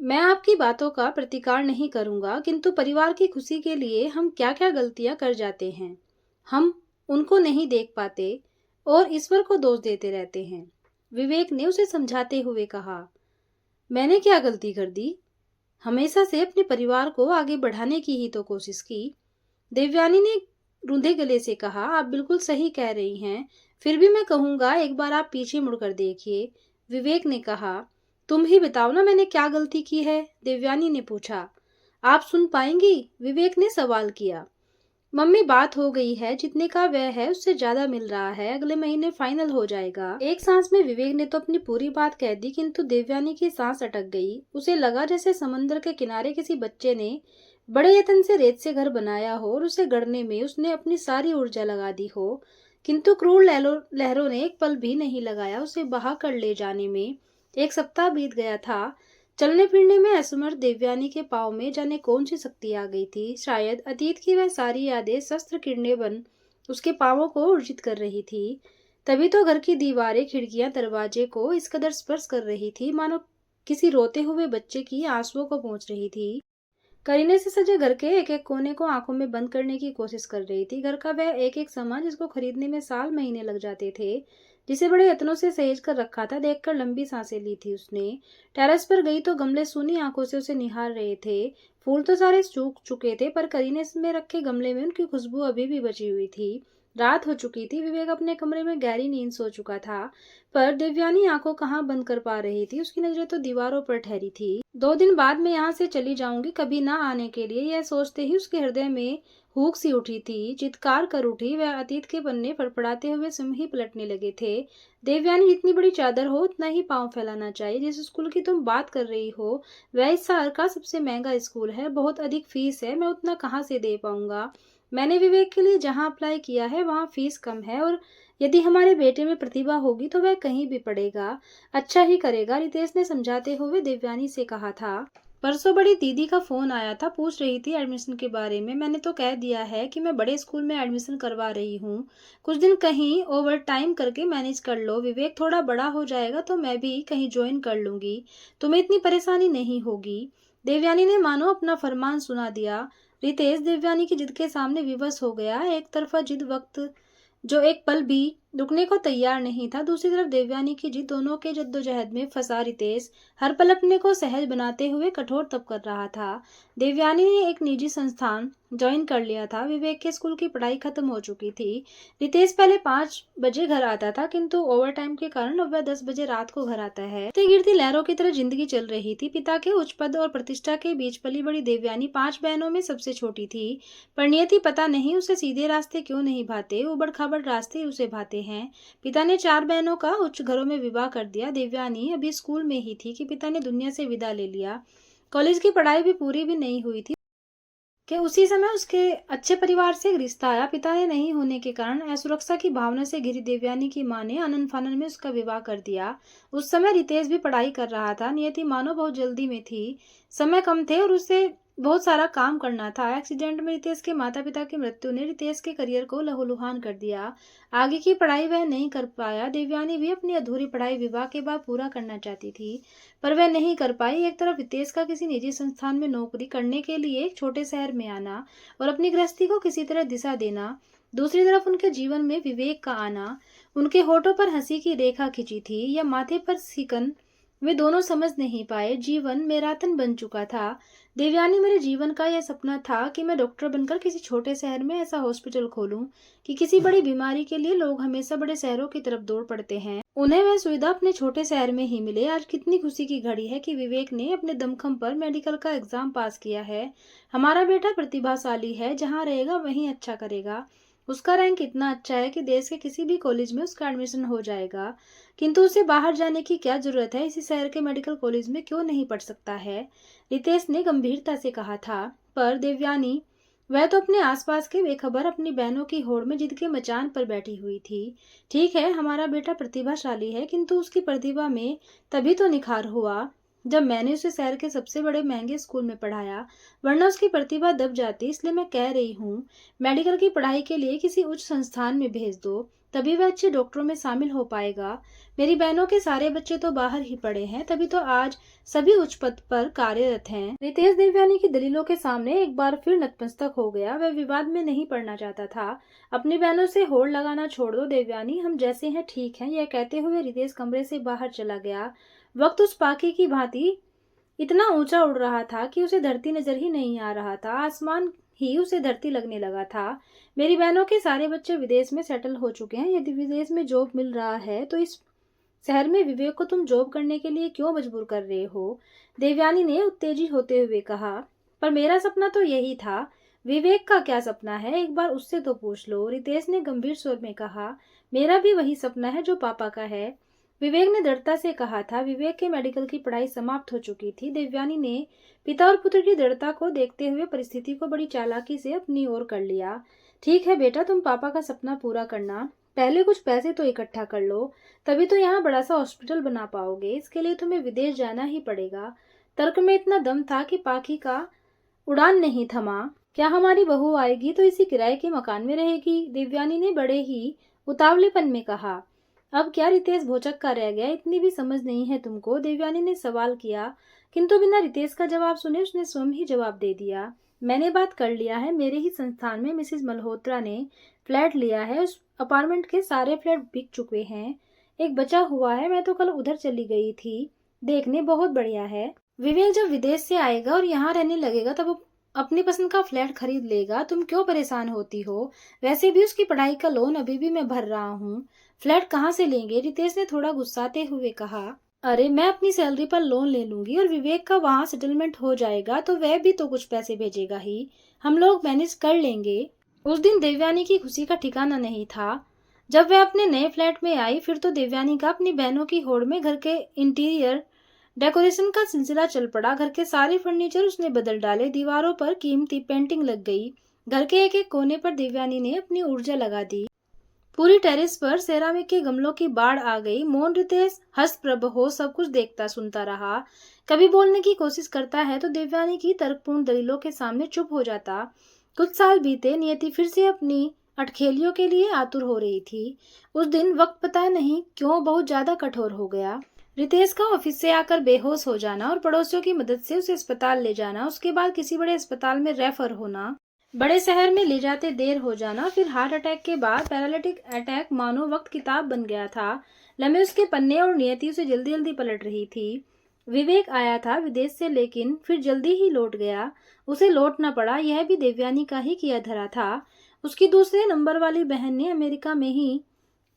मैं आपकी बातों का प्रतिकार नहीं करूंगा, किंतु परिवार की खुशी के लिए हम क्या-क्या गलतियां कर जाते हैं। हम उनको नहीं देख पाते और ईश्वर को दोष देते रहते हैं। विवेक ने उसे समझाते हुए कहा, मैंने क्या गलती कर दी? हमेशा से अपने परिवार को आगे बढ़ाने की ही तो कोशिश की। देवयानी ने रूंधे गले से कहा, आप बिल्कुल सही कह रही हैं। फिर भी मैं कहूंगा, एक बार आप पीछे मुड़कर देखिए। विवेक ने कहा, तुम ही बताओ ना, मैंने क्या गलती की है? देवयानी ने पूछा। आप सुन पाएंगी? विवेक ने सवाल किया। मम्मी, बात हो गई है, जितने का व्यय है उससे ज्यादा मिल रहा है, अगले महीने फाइनल हो जाएगा। एक सांस में विवेक ने तो अपनी पूरी बात कह दी, किंतु देवयानी की सांस अटक गई। उसे लगा जैसे समंदर के किनारे किसी बच्चे ने बड़े यत्न से रेत से घर बनाया हो और उसे गढ़ने में उसने अपनी सारी ऊर्जा लगा दी हो, किंतु क्रूर लहरों ने एक पल भी नहीं लगाया उसे बहा कर ले जाने में। एक सप्ताह बीत गया था। चलने फिरने में असमर्थ देवयानी के पांव में जाने कौन सी शक्ति आ गई थी। शायद अतीत की वह सारी यादें शस्त्र किरणें बन उसके पांवों को ऊर्जित कर रही थी। तभी तो घर की दीवारें, खिड़कियां, दरवाजे को इस कदर स्पर्श कर रही थी मानो किसी रोते हुए बच्चे की आंसुओं को पहुंच रही थी। करीने से सजे घर के एक एक कोने को आंखों में बंद करने की कोशिश कर रही थी। घर का वह एक एक सामान जिसको खरीदने में साल महीने लग जाते थे, जिसे बड़े यत्नों से सहेज कर रखा था, देखकर लंबी सांसें ली थी उसने। टेरेस पर गई तो गमले सूनी आंखों से उसे निहार रहे थे। फूल तो सारे सूख चुके थे, पर करीने में रखे गमले में उनकी खुशबू अभी भी बची हुई थी। रात हो चुकी थी। विवेक अपने कमरे में गहरी नींद सो चुका था, पर दिव्यानी आंखों कहाँ बंद कर पा रही थी। उसकी नजरें तो दीवारों पर ठहरी थी। 2 दिन बाद मैं यहाँ से चली जाऊंगी, कभी ना आने के लिए, यह सोचते ही उसके हृदय में हुक सी उठी थी। चित्कार कर उठी। वह अतीत के पन्ने फड़फड़ाते हुए स्वयं ही पलटने लगे थे। देवयानी, जितनी बड़ी चादर हो उतना ही पांव फैलाना चाहिए। जिस स्कूल की तुम बात कर रही हो वह इस शहर का सबसे महंगा स्कूल है। बहुत अधिक फीस है, मैं उतना कहाँ से दे पाऊंगा। मैंने विवेक के लिए जहाँ अप्लाई किया है वहाँ फीस कम है, और यदि हमारे बेटे में प्रतिभा होगी तो वह कहीं भी पढ़ेगा, अच्छा ही करेगा, रितेश ने समझाते हुए देवयानी से कहा था। परसों बड़ी दीदी का फोन आया था, पूछ रही थी एडमिशन के बारे में। मैंने तो कह दिया है कि मैं बड़े स्कूल में एडमिशन करवा रही हूँ। कुछ दिन कहीं ओवर टाइम करके मैनेज कर लो। विवेक थोड़ा बड़ा हो जाएगा तो मैं भी कहीं ज्वाइन कर लूंगी, तुम्हें इतनी परेशानी नहीं होगी। देवयानी ने मानो अपना फरमान सुना दिया। रितेश देवयानी की जिद के सामने विवश हो गया। एक तरफा जिद वक्त जो एक पल भी रुकने को तैयार नहीं था, दूसरी तरफ देवयानी की जिद, दोनों के जद्दोजहद में फंसा रितेश हर पल अपने को सहज बनाते हुए कठोर तप कर रहा था। देवयानी ने एक निजी संस्थान ज्वाइन कर लिया था। विवेक के स्कूल की पढ़ाई खत्म हो चुकी थी। रितेश पहले 5 बजे घर आता था, किंतु ओवर टाइम के कारण अब वह 10 बजे रात को घर आता है। गिरती गिरती लहरों की तरह जिंदगी चल रही थी। पिता के उच्च पद और प्रतिष्ठा के बीच पली बड़ी देवयानी 5 बहनों में सबसे छोटी थी। पर नियति पता नहीं उसे सीधे रास्ते क्यों नहीं भाते, उबड़ खाबड़ रास्ते उसे भाते हैं। पिता ने 4 बहनों का उच्च घरों में विवाह कर दिया। देवयानी अभी स्कूल में ही थी कि पिता ने दुनिया से विदा ले लिया। कॉलेज की पढ़ाई भी पूरी भी नहीं हुई थी कि उसी समय उसके अच्छे परिवार से एक रिश्ता आया। पिता ने नहीं होने के कारण असुरक्षा की भावना से घिरी देवयानी की मां ने आनन फानन में उसका विवाह कर दिया। उस समय रितेश भी पढ़ाई कर रहा था। नियति मानो बहुत जल्दी में थी, समय कम थे और उसे बहुत सारा काम करना था। एक्सीडेंट में रितेश के माता पिता की मृत्यु ने रितेश के करियर को लहूलुहान कर दिया। आगे की पढ़ाई वह नहीं कर पाया। देवयानी भी अपनी अधूरी पढ़ाई विवाह के बाद पूरा करना चाहती थी, पर वह नहीं कर पाई। एक तरफ रितेश का किसी निजी संस्थान में नौकरी करने के लिए एक छोटे शहर में आना और अपनी गृहस्थी को किसी तरह दिशा देना, दूसरी तरफ उनके जीवन में विवेक का आना। उनके होठों पर हंसी की रेखा खिंची थी या माथे पर सिकन, वे दोनों समझ नहीं पाए। जीवन मैराथन बन चुका था। देवयानी, मेरे जीवन का यह सपना था कि मैं डॉक्टर बनकर किसी छोटे शहर में ऐसा हॉस्पिटल खोलूं कि किसी बड़ी बीमारी के लिए लोग हमेशा बड़े शहरों की तरफ दौड़ पड़ते हैं, उन्हें वह सुविधा अपने छोटे शहर में ही मिले। आज कितनी खुशी की घड़ी है कि विवेक ने अपने दमखम पर मेडिकल का एग्जाम पास किया है। हमारा बेटा प्रतिभाशाली है, जहाँ रहेगा वहीं अच्छा करेगा। उसका रैंक इतना अच्छा है कि देश के किसी भी कॉलेज में उसका एडमिशन हो जाएगा, किंतु उसे बाहर जाने की क्या जरूरत है? इसी शहर के मेडिकल कॉलेज में क्यों नहीं पढ़ सकता है? रितेश ने गंभीरता से कहा था। पर देवयानी, वह तो अपने आसपास के बेखबर अपनी बहनों की होड़ में जिद के मचान पर बैठी हुई थी। ठीक है, हमारा बेटा प्रतिभाशाली है, किंतु उसकी प्रतिभा में तभी तो निखार हुआ जब मैंने उसे शहर के सबसे बड़े महंगे स्कूल में पढ़ाया, वरना उसकी प्रतिभा दब जाती। इसलिए मैं कह रही हूँ, मेडिकल की पढ़ाई के लिए किसी उच्च संस्थान में भेज दो, तभी वह अच्छे डॉक्टरों में शामिल हो पाएगा। मेरी बहनों के सारे बच्चे तो बाहर ही पड़े हैं, तभी तो आज सभी उच्च पद पर कार्यरत हैं। रितेश देवयानी की दलीलों के सामने एक बार फिर नतमस्तक हो गया। वह विवाद में नहीं पड़ना चाहता था। अपनी बहनों से होड़ लगाना छोड़ दो देवयानी, हम जैसे हैं ठीक हैं। यह कहते हुए रितेश कमरे से बाहर चला गया। वक्त उस पाखी की भांति इतना ऊंचा उड़ रहा था कि उसे धरती नजर ही नहीं आ रहा था। आसमान ही उसे धरती लगने लगा था। मेरी बहनों के सारे बच्चे विदेश में सेटल हो चुके हैं। यदि विदेश में जॉब मिल रहा है तो इस शहर में विवेक को तुम जॉब करने के लिए क्यों मजबूर कर रहे हो? देवयानी ने उत्तेजित होते हुए कहा। पर मेरा सपना तो यही था। विवेक का क्या सपना है, एक बार उससे तो पूछ लो, रितेश ने गंभीर स्वर में कहा। मेरा भी वही सपना है जो पापा का है, विवेक ने दृढ़ता से कहा था। विवेक के मेडिकल की पढ़ाई समाप्त हो चुकी थी। देवयानी ने पिता और पुत्र की दृढ़ता को देखते हुए परिस्थिति को बड़ी चालाकी से अपनी ओर कर लिया। ठीक है बेटा, तुम पापा का सपना पूरा करना, पहले कुछ पैसे तो इकट्ठा कर लो, तभी तो यहाँ बड़ा सा हॉस्पिटल बना पाओगे। इसके लिए तुम्हें विदेश जाना ही पड़ेगा। तर्क में इतना दम था कि पाखी का उड़ान नहीं थमा। क्या हमारी बहू आएगी तो इसी किराए के मकान में रहेगी? देवयानी ने बड़े ही उतावलेपन में कहा। अब क्या रितेश भौचक का रह गया? इतनी भी समझ नहीं है तुमको? देवयानी ने सवाल किया, किंतु बिना रितेश का जवाब सुने उसने स्वयं ही जवाब दे दिया। मैंने बात कर लिया है। मेरे ही संस्थान में मिसेस मल्होत्रा ने फ्लैट लिया है। उस अपार्टमेंट के सारे फ्लैट बिक चुके हैं, एक बचा हुआ है। मैं तो कल उधर चली गई थी देखने, बहुत बढ़िया है। विवेक जब विदेश से आएगा और यहाँ रहने लगेगा तब वो अपनी पसंद का फ्लैट खरीद लेगा। तुम क्यों परेशान होती हो? वैसे भी उसकी पढ़ाई का लोन अभी भी मैं भर रहा हूँ। फ्लैट कहाँ से लेंगे? रितेश ने थोड़ा गुस्साते हुए कहा। अरे मैं अपनी सैलरी पर लोन ले लूंगी और विवेक का वहाँ सेटलमेंट हो जाएगा तो वह भी तो कुछ पैसे भेजेगा ही, हम लोग मैनेज कर लेंगे। उस दिन देवयानी की खुशी का ठिकाना नहीं था। जब वह अपने नए फ्लैट में आई फिर तो देवयानी का अपनी बहनों की होड़ में घर के इंटीरियर डेकोरेशन का सिलसिला चल पड़ा। घर के सारे फर्नीचर उसने बदल डाले, दीवारों पर कीमती पेंटिंग लग गई। घर के एक एक कोने पर देवयानी ने अपनी ऊर्जा लगा दी। पूरी टेरेस पर सेरामिक के गमलों की बाढ़ आ गई। मौन रितेश हस्तप्रभ हो सब कुछ देखता सुनता रहा। कभी बोलने की कोशिश करता है तो देवयानी की तर्कपूर्ण दलीलों के सामने चुप हो जाता। कुछ साल बीते, नियति फिर से अपनी अटखेलियों के लिए आतुर हो रही थी। उस दिन वक्त पता नहीं क्यों बहुत ज्यादा कठोर हो गया। रितेश का ऑफिस से आकर बेहोश हो जाना और पड़ोसियों की मदद से उसे अस्पताल ले जाना, उसके बाद किसी बड़े अस्पताल में रेफर होना, बड़े शहर में ले जाते देर हो जाना, फिर हार्ट अटैक के बाद पैरालिटिक अटैक, मानो वक्त किताब बन गया था। लम्हे उसके पन्ने और नियति उसे जल्दी जल्दी पलट रही थी। विवेक आया था विदेश से, लेकिन फिर जल्दी ही लौट गया। उसे लौटना पड़ा, यह भी देवयानी का ही किया धरा था। उसकी दूसरे नंबर वाली बहन ने अमेरिका में ही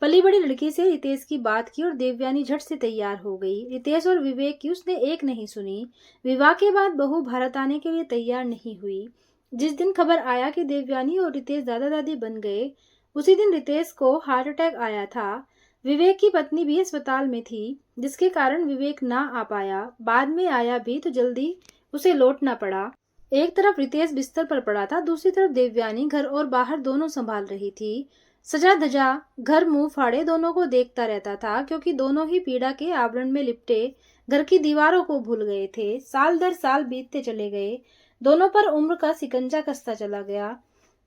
पली बड़ी लड़की से रितेश की बात की और देवयानी झट से तैयार हो गई। रितेश और विवेक की उसने एक नहीं सुनी। विवाह के बाद बहू भारत आने के लिए तैयार नहीं हुई। जिस दिन खबर आया कि देवयानी और रितेश दादा दादी बन गए, उसी दिन रितेश को हार्ट अटैक आया था। विवेक की पत्नी भी अस्पताल में थी, जिसके कारण विवेक ना आ पाया। बाद में आया भी तो जल्दी उसे लौटना पड़ा। एक तरफ रितेश बिस्तर पर पड़ा था, दूसरी तरफ देवयानी घर और बाहर दोनों संभाल रही थी। सजा धजा घर मुंह फाड़े दोनों को देखता रहता था, क्योंकि दोनों ही पीड़ा के आवरण में लिपटे घर की दीवारों को भूल गए थे। साल दर साल बीतते चले गए, दोनों पर उम्र का सिकंजा कसता चला गया।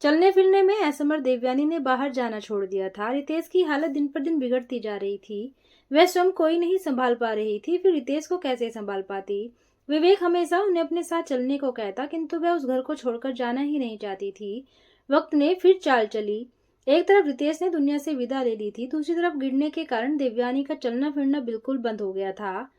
चलने फिरने में असमर्थ देवयानी ने बाहर जाना छोड़ दिया था। रितेश की हालत दिन पर दिन बिगड़ती जा रही थी। वह स्वयं कोई नहीं संभाल पा रही थी, फिर रितेश को कैसे संभाल पाती? विवेक हमेशा उन्हें अपने साथ चलने को कहता, किंतु वह उस घर को छोड़कर जाना ही नहीं चाहती थी। वक्त ने फिर चाल चली। एक तरफ रितेश ने दुनिया से विदा ले ली थी, दूसरी तरफ गिरने के कारण देवयानी का चलना फिरना बिल्कुल बंद हो गया था।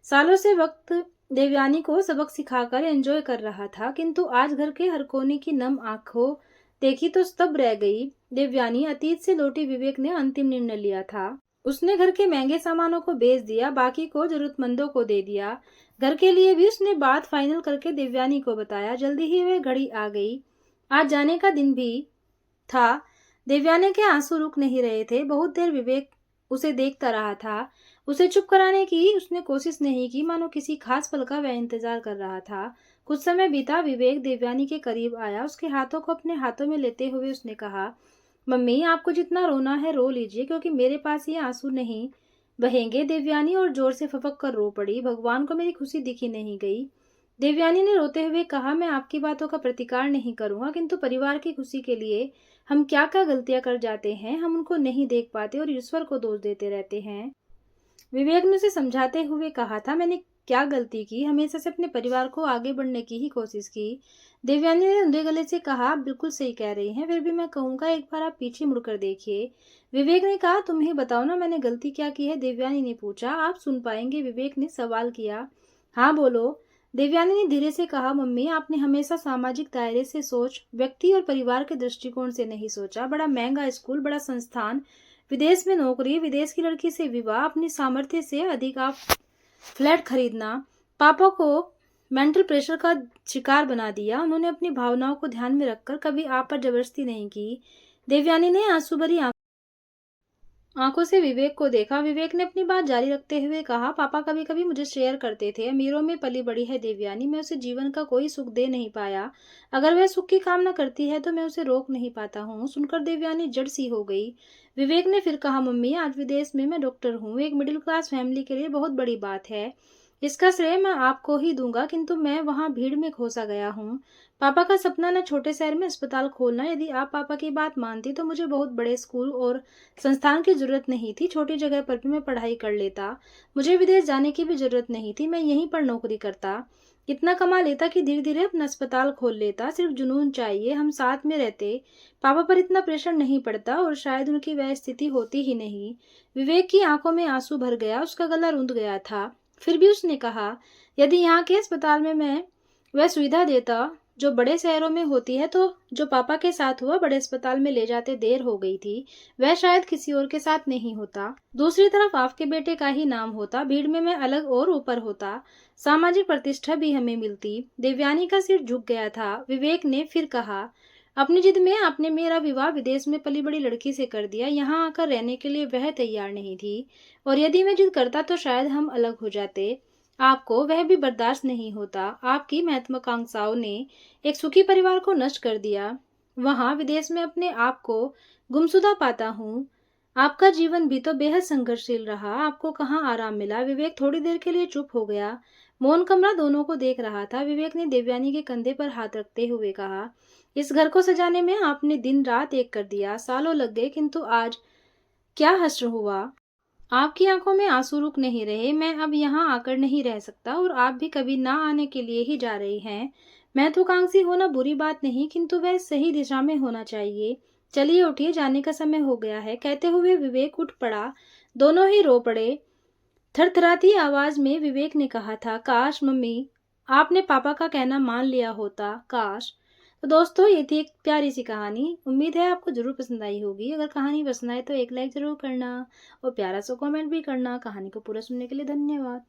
सालों से वक्त देवयानी को सबक सिखाकर एंजॉय कर रहा था, किंतु आज घर के हर कोने की नम आंखों देखी तो स्तब्ध रह गई। देवयानी अतीत से लौटी विवेक ने अंतिम निर्णय लिया था। उसने घर के महंगे सामानों को बेच दिया, बाकी को जरूरतमंदों को दे दिया। घर के लिए भी उसने बात फाइनल करके देवयानी को बताया। जल्दी ही वह घड़ी आ गई, आज जाने का दिन भी था। देवयानी के आंसू रुक नहीं रहे थे। बहुत देर विवेक उसे देखता रहा था। उसे चुप कराने की उसने कोशिश नहीं की, मानो किसी खास पल का वह इंतजार कर रहा था। कुछ समय बीता, विवेक देवयानी के करीब आया। उसके हाथों को अपने हाथों में लेते हुए उसने कहा, मम्मी आपको जितना रोना है रो लीजिए, क्योंकि मेरे पास ये आंसू नहीं बहेंगे। देवयानी और जोर से फपक कर रो पड़ी। भगवान को मेरी खुशी दिखी नहीं गई। देवयानी ने रोते हुए कहा, मैं आपकी बातों का प्रतिकार नहीं करूंगा, किंतु परिवार की खुशी के लिए हम क्या क्या गलतियां कर जाते हैं, हम उनको नहीं देख पाते और ईश्वर को दोष देते रहते हैं। विवेक ने उसे समझाते हुए कहा था, मैंने क्या गलती की, हमेशा से अपने परिवार को आगे बढ़ने की ही कोशिश की। देवयानी ने उंधे गले से कहा, आप बिल्कुल सही कह रही हैं, फिर भी मैं कहूंगा एक बार आप पीछे मुड़कर देखिए। विवेक ने कहा, तुम ही बताओ ना, मैंने गलती क्या की है। देवयानी ने पूछा, आप सुन पाएंगे, विवेक ने सवाल किया। हाँ बोलो। देवयानी ने धीरे से कहा, मम्मी आपने हमेशा सामाजिक दायरे से सोच, व्यक्ति और परिवार के दृष्टिकोण से नहीं सोचा। बड़ा महंगा स्कूल, बड़ा संस्थान, विदेश में नौकरी, विदेश की लड़की से विवाह, अपनी सामर्थ्य से अधिक आप फ्लैट खरीदना, पापा को मेंटल प्रेशर का शिकार बना दिया। उन्होंने अपनी भावनाओं को ध्यान में रखकर कभी आप पर जबरदस्ती नहीं की। देवयानी ने आंसू भरी आंखों से विवेक को देखा। विवेक ने अपनी बात जारी रखते हुए कहा, पापा कभी कभी मुझे शेयर करते थे, अमीरों में पली बड़ी है देवयानी, मैं उसे जीवन का कोई सुख दे नहीं पाया। अगर वह सुख की कामना करती है तो मैं उसे रोक नहीं पाता हूँ। सुनकर देवयानी जड़ सी हो गई। विवेक ने फिर कहा, मम्मी आज विदेश में मैं डॉक्टर हूँ, एक मिडिल क्लास फैमिली के लिए बहुत बड़ी बात है। इसका श्रेय मैं आपको ही दूंगा, किंतु मैं वहां भीड़ में खोसा गया हूँ। पापा का सपना न छोटे शहर में अस्पताल खोलना, यदि आप पापा की बात मानती तो मुझे बहुत बड़े स्कूल और संस्थान की जरूरत नहीं थी, छोटी जगह पर भी मैं पढ़ाई कर लेता। मुझे विदेश जाने की भी जरूरत नहीं थी, मैं यहीं पर नौकरी करता, इतना कमा लेता कि धीरे धीरे अपना अस्पताल खोल लेता। सिर्फ जुनून चाहिए, हम साथ में रहते, पापा पर इतना प्रेशर नहीं पड़ता और शायद उनकी वह स्थिति होती ही नहीं। विवेक की आंखों में आंसू भर गया, उसका गला रुंध गया था। फिर भी उसने कहा, यदि यहाँ के अस्पताल में मैं वह सुविधा देता जो बड़े शहरों में होती है, तो जो पापा के साथ हुआ, बड़े अस्पताल में ले जाते देर हो गई थी, वह शायद किसी और के साथ नहीं होता। दूसरी तरफ आपके बेटे का ही नाम होता, भीड़ में मैं अलग और ऊपर होता, सामाजिक प्रतिष्ठा भी हमें मिलती। देवयानी का सिर झुक गया था। विवेक ने फिर कहा, अपनी जिद में आपने मेरा विवाह विदेश में पली बड़ी लड़की से कर दिया, यहाँ आकर रहने के लिए वह तैयार नहीं थी, और यदि मैं जिद करता तो शायद हम अलग हो जाते। आपको वह भी बर्दाश्त नहीं होता। आपकी महत्वाकांक्षाओं ने एक सुखी परिवार को नष्ट कर दिया। वहां विदेश में अपने आप को गुमसुदा पाता हूँ। आपका जीवन भी तो बेहद संघर्षशील रहा, आपको कहाँ आराम मिला। विवेक थोड़ी देर के लिए चुप हो गया। मोहन कमरा दोनों को देख रहा था। विवेक ने देवयानी के कंधे पर हाथ रखते हुए कहा, इस घर को सजाने में आपने दिन रात एक कर दिया, सालों लग गए, किंतु आज क्या हश्र हुआ। आपकी आंखों में आंसू रुक नहीं रहे। मैं अब यहाँ आकर नहीं रह सकता और आप भी कभी ना आने के लिए ही जा रही हैं। महत्वाकांक्षी होना बुरी बात नहीं, किंतु वह सही दिशा में होना चाहिए। चलिए उठिए, जाने का समय हो गया है। कहते हुए विवेक उठ पड़ा। दोनों ही रो पड़े। थरथराती आवाज में विवेक ने कहा था, काश मम्मी आपने पापा का कहना मान लिया होता, काश। तो दोस्तों, ये थी एक प्यारी सी कहानी। उम्मीद है आपको जरूर पसंद आई होगी। अगर कहानी पसंद आए तो एक लाइक जरूर करना और प्यारा सा कमेंट भी करना। कहानी को पूरा सुनने के लिए धन्यवाद।